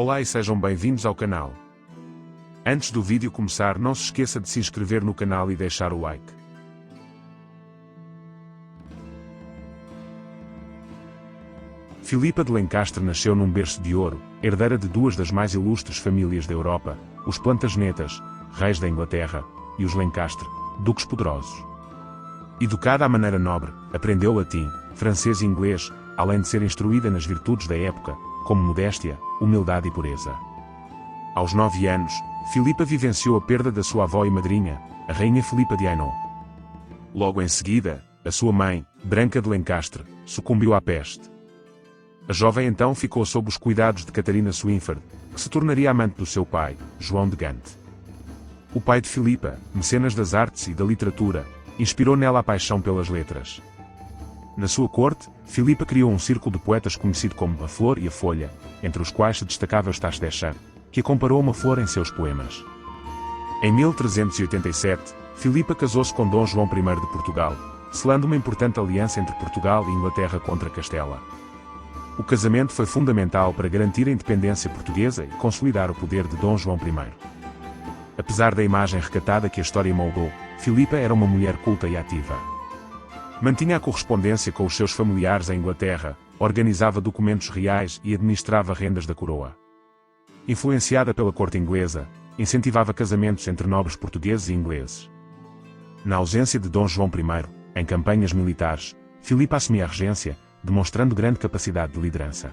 Olá e sejam bem-vindos ao canal. Antes do vídeo começar, não se esqueça de se inscrever no canal e deixar o like. Filipa de Lencastre nasceu num berço de ouro, herdeira de duas das mais ilustres famílias da Europa, os Plantagenetas, reis da Inglaterra, e os Lencastre, duques poderosos. Educada à maneira nobre, aprendeu latim, francês e inglês, além de ser instruída nas virtudes da época, como modéstia, humildade e pureza. Aos 9 anos, Filipa vivenciou a perda da sua avó e madrinha, a rainha Filipa de Hainaut. Logo em seguida, a sua mãe, Branca de Lencastre, sucumbiu à peste. A jovem então ficou sob os cuidados de Catarina Swynford, que se tornaria amante do seu pai, João de Gante. O pai de Filipa, mecenas das artes e da literatura, inspirou nela a paixão pelas letras. Na sua corte, Filipa criou um círculo de poetas conhecido como a Flor e a Folha, entre os quais se destacava Eustache Deschamps, que a comparou a uma flor em seus poemas. Em 1387, Filipa casou-se com Dom João I de Portugal, selando uma importante aliança entre Portugal e Inglaterra contra Castela. O casamento foi fundamental para garantir a independência portuguesa e consolidar o poder de Dom João I. Apesar da imagem recatada que a história moldou, Filipa era uma mulher culta e ativa. Mantinha a correspondência com os seus familiares em Inglaterra, organizava documentos reais e administrava rendas da coroa. Influenciada pela corte inglesa, incentivava casamentos entre nobres portugueses e ingleses. Na ausência de Dom João I, em campanhas militares, Filipa assumia a regência, demonstrando grande capacidade de liderança.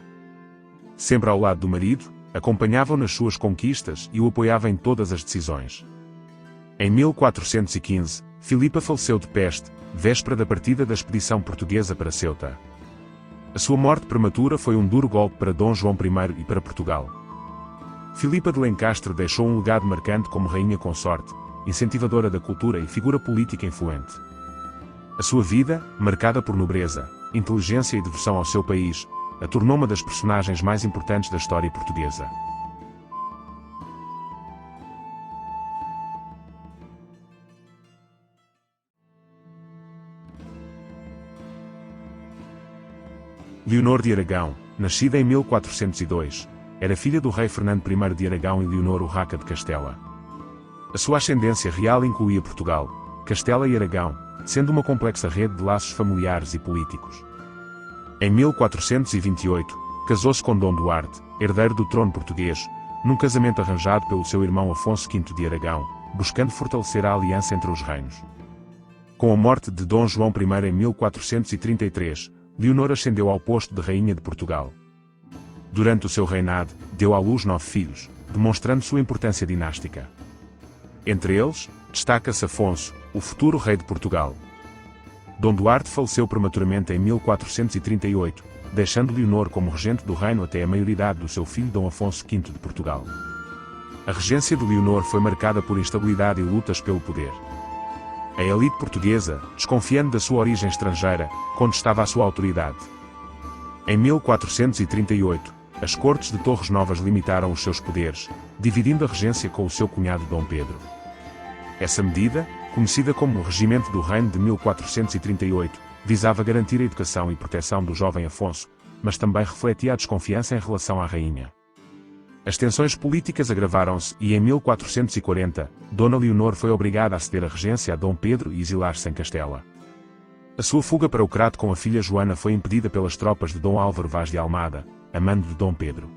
Sempre ao lado do marido, acompanhava-o nas suas conquistas e o apoiava em todas as decisões. Em 1415, Filipa faleceu de peste, véspera da partida da expedição portuguesa para Ceuta. A sua morte prematura foi um duro golpe para Dom João I e para Portugal. Filipa de Lencastre deixou um legado marcante como rainha consorte, incentivadora da cultura e figura política influente. A sua vida, marcada por nobreza, inteligência e devoção ao seu país, a tornou uma das personagens mais importantes da história portuguesa. Leonor de Aragão, nascida em 1402, era filha do rei Fernando I de Aragão e Leonor Urraca de Castela. A sua ascendência real incluía Portugal, Castela e Aragão, sendo uma complexa rede de laços familiares e políticos. Em 1428, casou-se com Dom Duarte, herdeiro do trono português, num casamento arranjado pelo seu irmão Afonso V de Aragão, buscando fortalecer a aliança entre os reinos. Com a morte de Dom João I em 1433, Leonor ascendeu ao posto de rainha de Portugal. Durante o seu reinado, deu à luz 9 filhos, demonstrando sua importância dinástica. Entre eles, destaca-se Afonso, o futuro rei de Portugal. Dom Duarte faleceu prematuramente em 1438, deixando Leonor como regente do reino até a maioridade do seu filho Dom Afonso V de Portugal. A regência de Leonor foi marcada por instabilidade e lutas pelo poder. A elite portuguesa, desconfiando da sua origem estrangeira, contestava a sua autoridade. Em 1438, as cortes de Torres Novas limitaram os seus poderes, dividindo a regência com o seu cunhado Dom Pedro. Essa medida, conhecida como o Regimento do Reino de 1438, visava garantir a educação e proteção do jovem Afonso, mas também refletia a desconfiança em relação à rainha. As tensões políticas agravaram-se e em 1440, Dona Leonor foi obrigada a ceder a regência a Dom Pedro e exilar-se em Castela. A sua fuga para o Crato com a filha Joana foi impedida pelas tropas de Dom Álvaro Vaz de Almada, amando de Dom Pedro.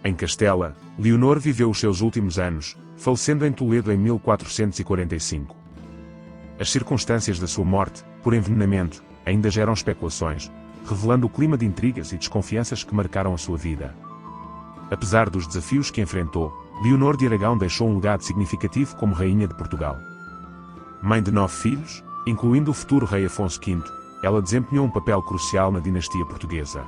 Em Castela, Leonor viveu os seus últimos anos, falecendo em Toledo em 1445. As circunstâncias da sua morte, por envenenamento, ainda geram especulações, revelando o clima de intrigas e desconfianças que marcaram a sua vida. Apesar dos desafios que enfrentou, Leonor de Aragão deixou um legado significativo como rainha de Portugal. Mãe de 9 filhos, incluindo o futuro rei Afonso V, ela desempenhou um papel crucial na dinastia portuguesa.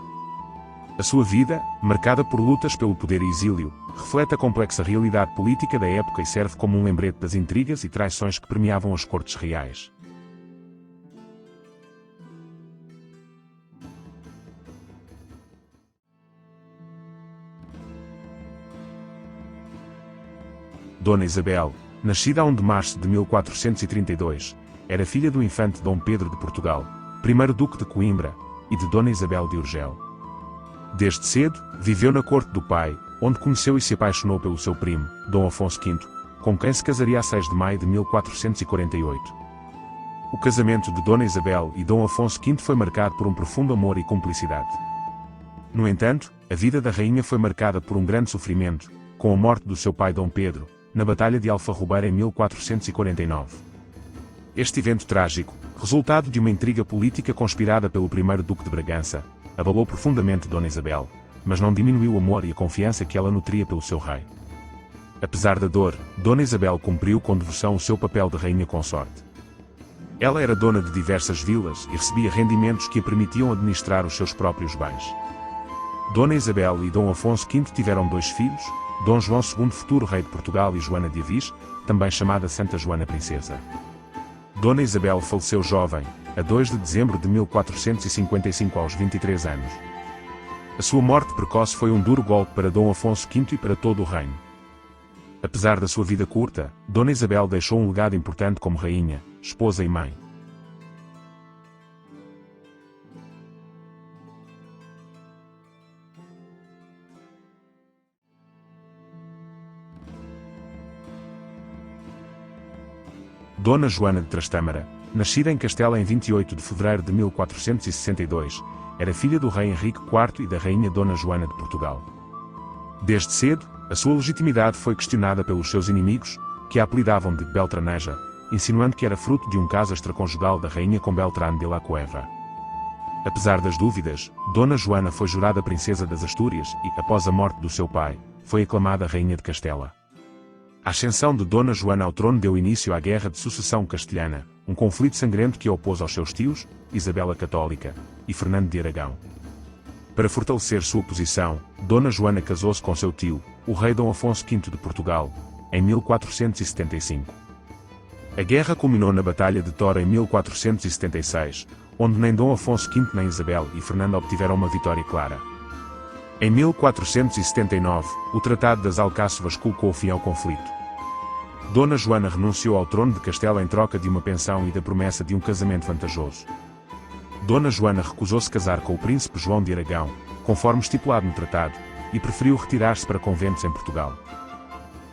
A sua vida, marcada por lutas pelo poder e exílio, reflete a complexa realidade política da época e serve como um lembrete das intrigas e traições que permeavam as cortes reais. Dona Isabel, nascida a 1 de março de 1432, era filha do infante Dom Pedro de Portugal, primeiro Duque de Coimbra, e de Dona Isabel de Urgel. Desde cedo, viveu na corte do pai, onde conheceu e se apaixonou pelo seu primo, Dom Afonso V, com quem se casaria a 6 de maio de 1448. O casamento de Dona Isabel e Dom Afonso V foi marcado por um profundo amor e cumplicidade. No entanto, a vida da rainha foi marcada por um grande sofrimento, com a morte do seu pai Dom Pedro, na Batalha de Alfarrobeira em 1449. Este evento trágico, resultado de uma intriga política conspirada pelo primeiro Duque de Bragança, abalou profundamente Dona Isabel, mas não diminuiu o amor e a confiança que ela nutria pelo seu rei. Apesar da dor, Dona Isabel cumpriu com devoção o seu papel de rainha consorte. Ela era dona de diversas vilas e recebia rendimentos que a permitiam administrar os seus próprios bens. Dona Isabel e Dom Afonso V tiveram 2 filhos, Dom João II, futuro rei de Portugal, e Joana de Avis, também chamada Santa Joana Princesa. Dona Isabel faleceu jovem, a 2 de dezembro de 1455 aos 23 anos. A sua morte precoce foi um duro golpe para Dom Afonso V e para todo o reino. Apesar da sua vida curta, Dona Isabel deixou um legado importante como rainha, esposa e mãe. Dona Joana de Trastâmara, nascida em Castela em 28 de fevereiro de 1462, era filha do rei Henrique IV e da rainha Dona Joana de Portugal. Desde cedo, a sua legitimidade foi questionada pelos seus inimigos, que a apelidavam de Beltraneja, insinuando que era fruto de um caso extraconjugal da rainha com Beltrán de la Cueva. Apesar das dúvidas, Dona Joana foi jurada princesa das Astúrias e, após a morte do seu pai, foi aclamada rainha de Castela. A ascensão de Dona Joana ao trono deu início à Guerra de Sucessão Castelhana, um conflito sangrento que a opôs aos seus tios, Isabel a Católica, e Fernando de Aragão. Para fortalecer sua posição, Dona Joana casou-se com seu tio, o rei Dom Afonso V de Portugal, em 1475. A guerra culminou na Batalha de Tora em 1476, onde nem Dom Afonso V nem Isabel e Fernando obtiveram uma vitória clara. Em 1479, o Tratado das Alcáçovas colocou fim ao conflito. Dona Joana renunciou ao trono de Castela em troca de uma pensão e da promessa de um casamento vantajoso. Dona Joana recusou-se casar com o príncipe João de Aragão, conforme estipulado no tratado, e preferiu retirar-se para conventos em Portugal.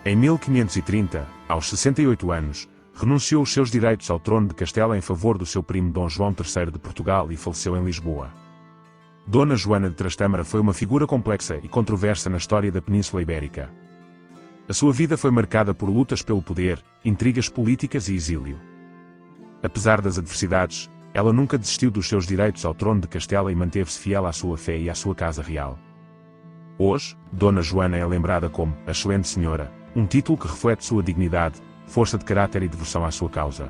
Em 1530, aos 68 anos, renunciou os seus direitos ao trono de Castela em favor do seu primo Dom João III de Portugal e faleceu em Lisboa. Dona Joana de Trastâmara foi uma figura complexa e controversa na história da Península Ibérica. A sua vida foi marcada por lutas pelo poder, intrigas políticas e exílio. Apesar das adversidades, ela nunca desistiu dos seus direitos ao trono de Castela e manteve-se fiel à sua fé e à sua casa real. Hoje, Dona Joana é lembrada como a Excelente Senhora, um título que reflete sua dignidade, força de caráter e devoção à sua causa.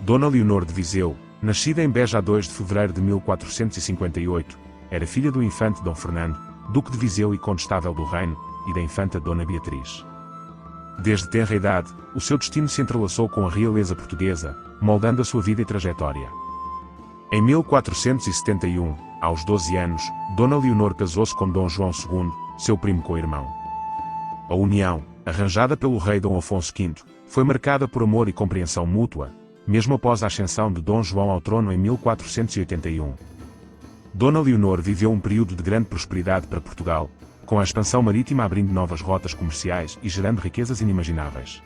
Dona Leonor de Viseu, nascida em Beja a 2 de fevereiro de 1458, era filha do infante Dom Fernando, Duque de Viseu e Condestável do Reino, e da infanta Dona Beatriz. Desde tenra idade, o seu destino se entrelaçou com a realeza portuguesa, moldando a sua vida e trajetória. Em 1471, aos 12 anos, Dona Leonor casou-se com Dom João II, seu primo co-irmão. A união, arranjada pelo rei Dom Afonso V, foi marcada por amor e compreensão mútua, mesmo após a ascensão de Dom João ao trono em 1481. Dona Leonor viveu um período de grande prosperidade para Portugal, com a expansão marítima abrindo novas rotas comerciais e gerando riquezas inimagináveis.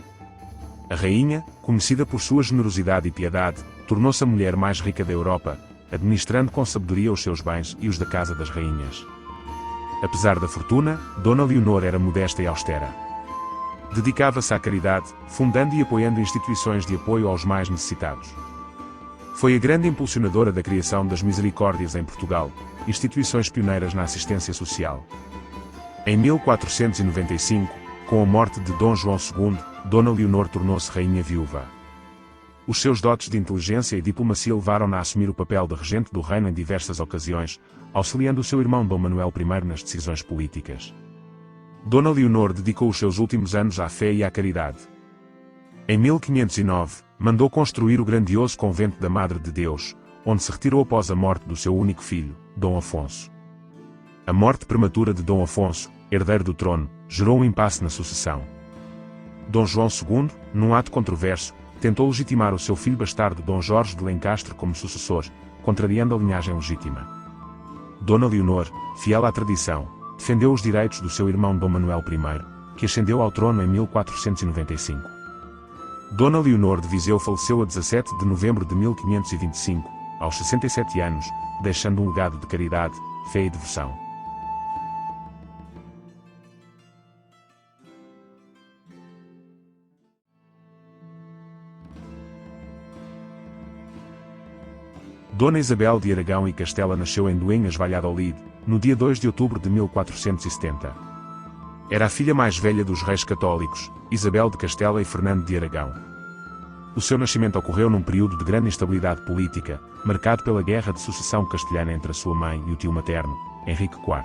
A rainha, conhecida por sua generosidade e piedade, tornou-se a mulher mais rica da Europa, administrando com sabedoria os seus bens e os da Casa das Rainhas. Apesar da fortuna, Dona Leonor era modesta e austera. Dedicava-se à caridade, fundando e apoiando instituições de apoio aos mais necessitados. Foi a grande impulsionadora da criação das Misericórdias em Portugal, instituições pioneiras na assistência social. Em 1495, com a morte de Dom João II, Dona Leonor tornou-se rainha viúva. Os seus dotes de inteligência e diplomacia levaram-na a assumir o papel de regente do reino em diversas ocasiões, auxiliando o seu irmão Dom Manuel I nas decisões políticas. Dona Leonor dedicou os seus últimos anos à fé e à caridade. Em 1509, mandou construir o grandioso convento da Madre de Deus, onde se retirou após a morte do seu único filho, Dom Afonso. A morte prematura de Dom Afonso, herdeiro do trono, gerou um impasse na sucessão. Dom João II, num ato controverso, tentou legitimar o seu filho bastardo Dom Jorge de Lencastre como sucessor, contrariando a linhagem legítima. Dona Leonor, fiel à tradição, defendeu os direitos do seu irmão Dom Manuel I, que ascendeu ao trono em 1495. Dona Leonor de Viseu faleceu a 17 de novembro de 1525, aos 67 anos, deixando um legado de caridade, fé e devoção. Dona Isabel de Aragão e Castela nasceu em Duenhas, Valladolid, no dia 2 de outubro de 1470. Era a filha mais velha dos reis católicos, Isabel de Castela e Fernando de Aragão. O seu nascimento ocorreu num período de grande instabilidade política, marcado pela guerra de sucessão castelhana entre a sua mãe e o tio materno, Henrique IV.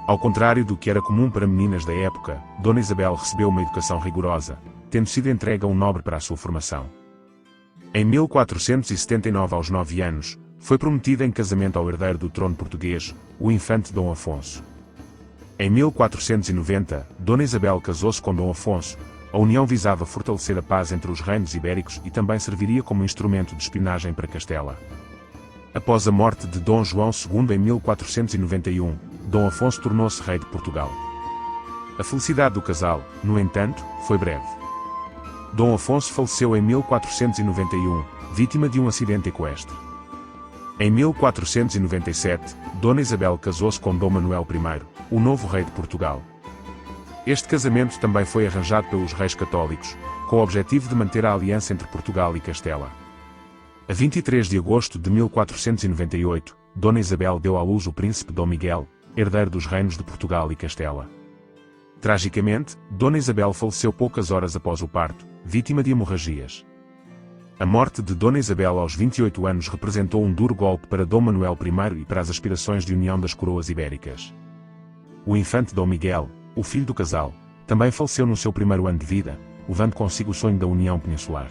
Ao contrário do que era comum para meninas da época, Dona Isabel recebeu uma educação rigorosa, tendo sido entregue a um nobre para a sua formação. Em 1479, aos 9 anos, foi prometida em casamento ao herdeiro do trono português, o infante Dom Afonso. Em 1490, Dona Isabel casou-se com Dom Afonso. A união visava fortalecer a paz entre os reinos ibéricos e também serviria como instrumento de espionagem para Castela. Após a morte de Dom João II em 1491, Dom Afonso tornou-se rei de Portugal. A felicidade do casal, no entanto, foi breve. Dom Afonso faleceu em 1491, vítima de um acidente equestre. Em 1497, Dona Isabel casou-se com Dom Manuel I, o novo rei de Portugal. Este casamento também foi arranjado pelos reis católicos, com o objetivo de manter a aliança entre Portugal e Castela. A 23 de agosto de 1498, Dona Isabel deu à luz o príncipe Dom Miguel, herdeiro dos reinos de Portugal e Castela. Tragicamente, Dona Isabel faleceu poucas horas após o parto, vítima de hemorragias. A morte de Dona Isabel aos 28 anos representou um duro golpe para Dom Manuel I e para as aspirações de união das coroas ibéricas. O infante Dom Miguel, o filho do casal, também faleceu no seu primeiro ano de vida, levando consigo o sonho da união peninsular.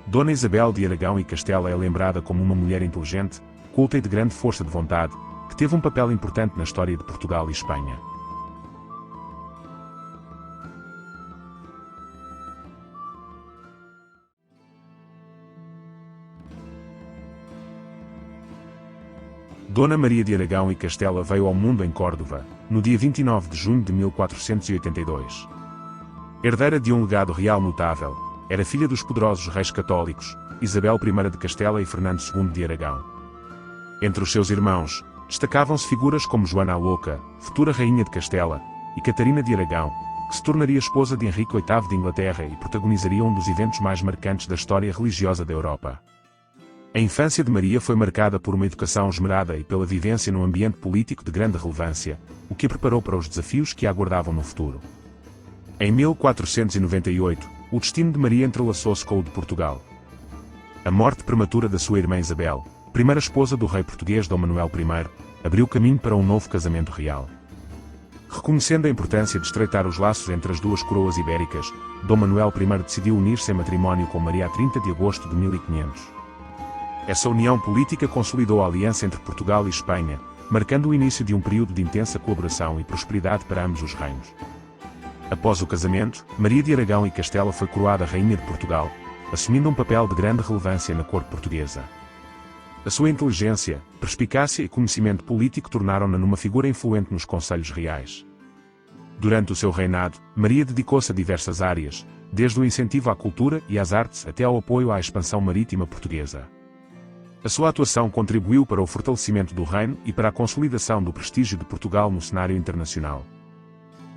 Dona Isabel de Aragão e Castela é lembrada como uma mulher inteligente, culta e de grande força de vontade, que teve um papel importante na história de Portugal e Espanha. Dona Maria de Aragão e Castela veio ao mundo em Córdoba, no dia 29 de junho de 1482. Herdeira de um legado real notável, era filha dos poderosos reis católicos, Isabel I de Castela e Fernando II de Aragão. Entre os seus irmãos, destacavam-se figuras como Joana a Louca, futura rainha de Castela, e Catarina de Aragão, que se tornaria esposa de Henrique VIII de Inglaterra e protagonizaria um dos eventos mais marcantes da história religiosa da Europa. A infância de Maria foi marcada por uma educação esmerada e pela vivência num ambiente político de grande relevância, o que a preparou para os desafios que a aguardavam no futuro. Em 1498, o destino de Maria entrelaçou-se com o de Portugal. A morte prematura da sua irmã Isabel, primeira esposa do rei português Dom Manuel I, abriu caminho para um novo casamento real. Reconhecendo a importância de estreitar os laços entre as duas coroas ibéricas, Dom Manuel I decidiu unir-se em matrimónio com Maria a 30 de agosto de 1500. Essa união política consolidou a aliança entre Portugal e Espanha, marcando o início de um período de intensa colaboração e prosperidade para ambos os reinos. Após o casamento, Maria de Aragão e Castela foi coroada Rainha de Portugal, assumindo um papel de grande relevância na corte portuguesa. A sua inteligência, perspicácia e conhecimento político tornaram-na numa figura influente nos conselhos reais. Durante o seu reinado, Maria dedicou-se a diversas áreas, desde o incentivo à cultura e às artes até ao apoio à expansão marítima portuguesa. A sua atuação contribuiu para o fortalecimento do reino e para a consolidação do prestígio de Portugal no cenário internacional.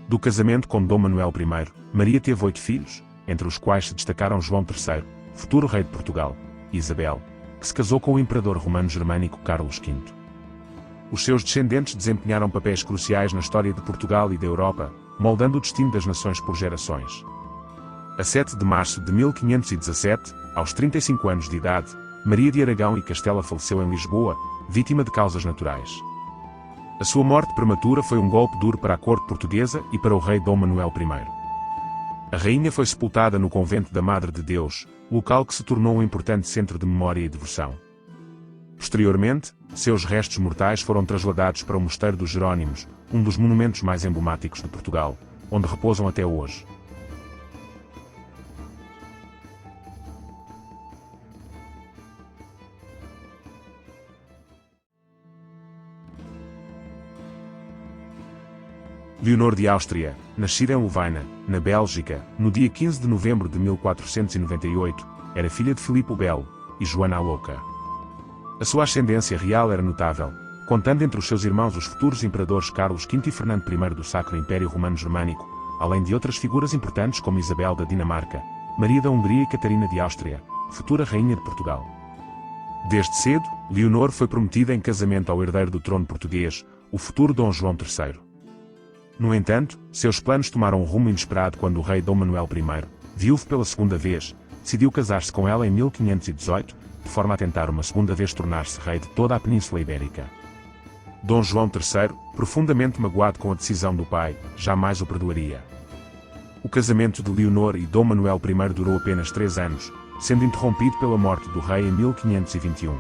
Do casamento com Dom Manuel I, Maria teve 8 filhos, entre os quais se destacaram João III, futuro rei de Portugal, e Isabel, que se casou com o imperador romano-germânico Carlos V. Os seus descendentes desempenharam papéis cruciais na história de Portugal e da Europa, moldando o destino das nações por gerações. A 7 de março de 1517, aos 35 anos de idade, Maria de Aragão e Castela faleceu em Lisboa, vítima de causas naturais. A sua morte prematura foi um golpe duro para a corte portuguesa e para o rei Dom Manuel I. A rainha foi sepultada no convento da Madre de Deus, local que se tornou um importante centro de memória e devoção. Posteriormente, seus restos mortais foram trasladados para o Mosteiro dos Jerónimos, um dos monumentos mais emblemáticos de Portugal, onde repousam até hoje. Leonor de Áustria, nascida em Louvain, na Bélgica, no dia 15 de novembro de 1498, era filha de Filipe o Belo e Joana a Louca. A sua ascendência real era notável, contando entre os seus irmãos os futuros imperadores Carlos V e Fernando I do Sacro Império Romano Germânico, além de outras figuras importantes como Isabel da Dinamarca, Maria da Hungria e Catarina de Áustria, futura rainha de Portugal. Desde cedo, Leonor foi prometida em casamento ao herdeiro do trono português, o futuro Dom João III. No entanto, seus planos tomaram um rumo inesperado quando o rei Dom Manuel I, viúvo pela segunda vez, decidiu casar-se com ela em 1518, de forma a tentar uma segunda vez tornar-se rei de toda a Península Ibérica. Dom João III, profundamente magoado com a decisão do pai, jamais o perdoaria. O casamento de Leonor e Dom Manuel I durou apenas 3 anos, sendo interrompido pela morte do rei em 1521.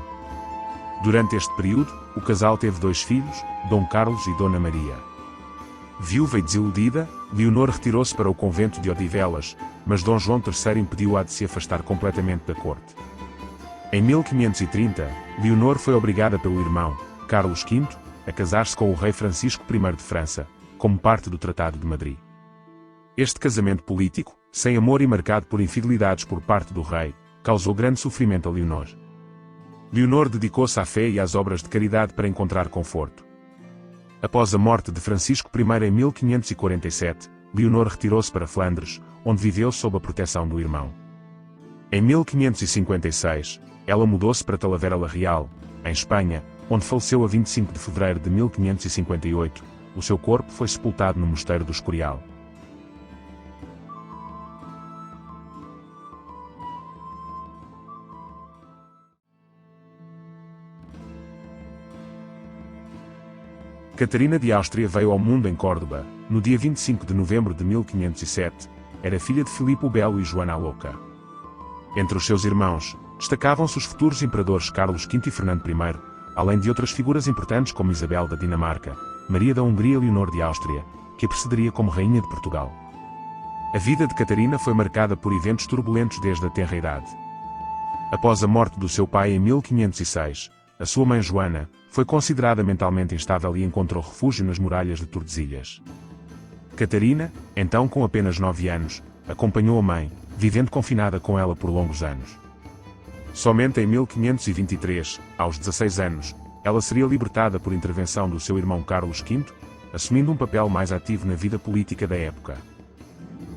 Durante este período, o casal teve 2 filhos, Dom Carlos e Dona Maria. Viúva e desiludida, Leonor retirou-se para o convento de Odivelas, mas Dom João III impediu-a de se afastar completamente da corte. Em 1530, Leonor foi obrigada pelo irmão, Carlos V, a casar-se com o rei Francisco I de França, como parte do Tratado de Madrid. Este casamento político, sem amor e marcado por infidelidades por parte do rei, causou grande sofrimento a Leonor. Leonor dedicou-se à fé e às obras de caridade para encontrar conforto. Após a morte de Francisco I em 1547, Leonor retirou-se para Flandres, onde viveu sob a proteção do irmão. Em 1556, ela mudou-se para Talavera la Real, em Espanha, onde faleceu a 25 de fevereiro de 1558. O seu corpo foi sepultado no Mosteiro do Escorial. Catarina de Áustria veio ao mundo em Córdoba, no dia 25 de novembro de 1507, era filha de Filipe o Belo e Joana a Louca. Entre os seus irmãos, destacavam-se os futuros imperadores Carlos V e Fernando I, além de outras figuras importantes como Isabel da Dinamarca, Maria da Hungria e Leonor de Áustria, que a precederia como rainha de Portugal. A vida de Catarina foi marcada por eventos turbulentos desde a tenra idade. Após a morte do seu pai em 1506, a sua mãe Joana foi considerada mentalmente instável e encontrou refúgio nas muralhas de Tordesilhas. Catarina, então com apenas 9 anos, acompanhou a mãe, vivendo confinada com ela por longos anos. Somente em 1523, aos 16 anos, ela seria libertada por intervenção do seu irmão Carlos V, assumindo um papel mais ativo na vida política da época.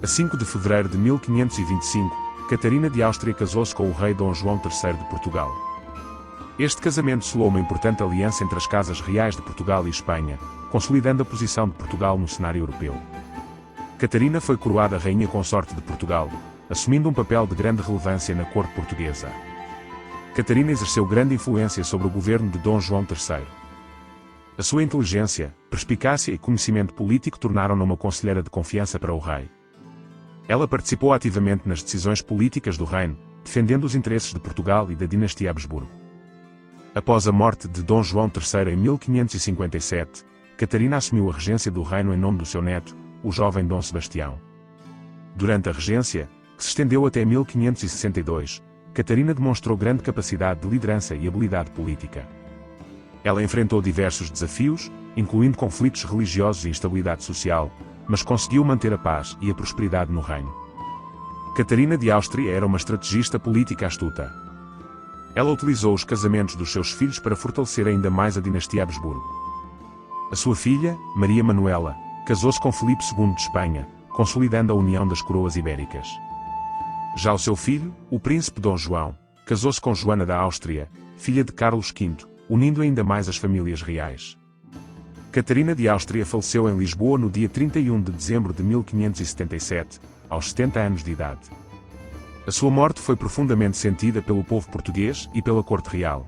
A 5 de fevereiro de 1525, Catarina de Áustria casou-se com o rei Dom João III de Portugal. Este casamento selou uma importante aliança entre as casas reais de Portugal e Espanha, consolidando a posição de Portugal no cenário europeu. Catarina foi coroada rainha consorte de Portugal, assumindo um papel de grande relevância na corte portuguesa. Catarina exerceu grande influência sobre o governo de Dom João III. A sua inteligência, perspicácia e conhecimento político tornaram-na uma conselheira de confiança para o rei. Ela participou ativamente nas decisões políticas do reino, defendendo os interesses de Portugal e da dinastia Habsburgo. Após a morte de Dom João III em 1557, Catarina assumiu a regência do reino em nome do seu neto, o jovem Dom Sebastião. Durante a regência, que se estendeu até 1562, Catarina demonstrou grande capacidade de liderança e habilidade política. Ela enfrentou diversos desafios, incluindo conflitos religiosos e instabilidade social, mas conseguiu manter a paz e a prosperidade no reino. Catarina de Áustria era uma estrategista política astuta. Ela utilizou os casamentos dos seus filhos para fortalecer ainda mais a dinastia Habsburgo. A sua filha, Maria Manuela, casou-se com Filipe II de Espanha, consolidando a união das coroas ibéricas. Já o seu filho, o príncipe Dom João, casou-se com Joana da Áustria, filha de Carlos V, unindo ainda mais as famílias reais. Catarina de Áustria faleceu em Lisboa no dia 31 de dezembro de 1577, aos 70 anos de idade. A sua morte foi profundamente sentida pelo povo português e pela corte real.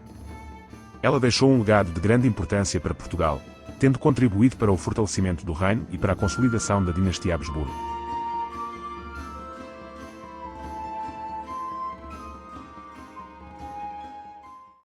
Ela deixou um legado de grande importância para Portugal, tendo contribuído para o fortalecimento do reino e para a consolidação da dinastia Habsburgo.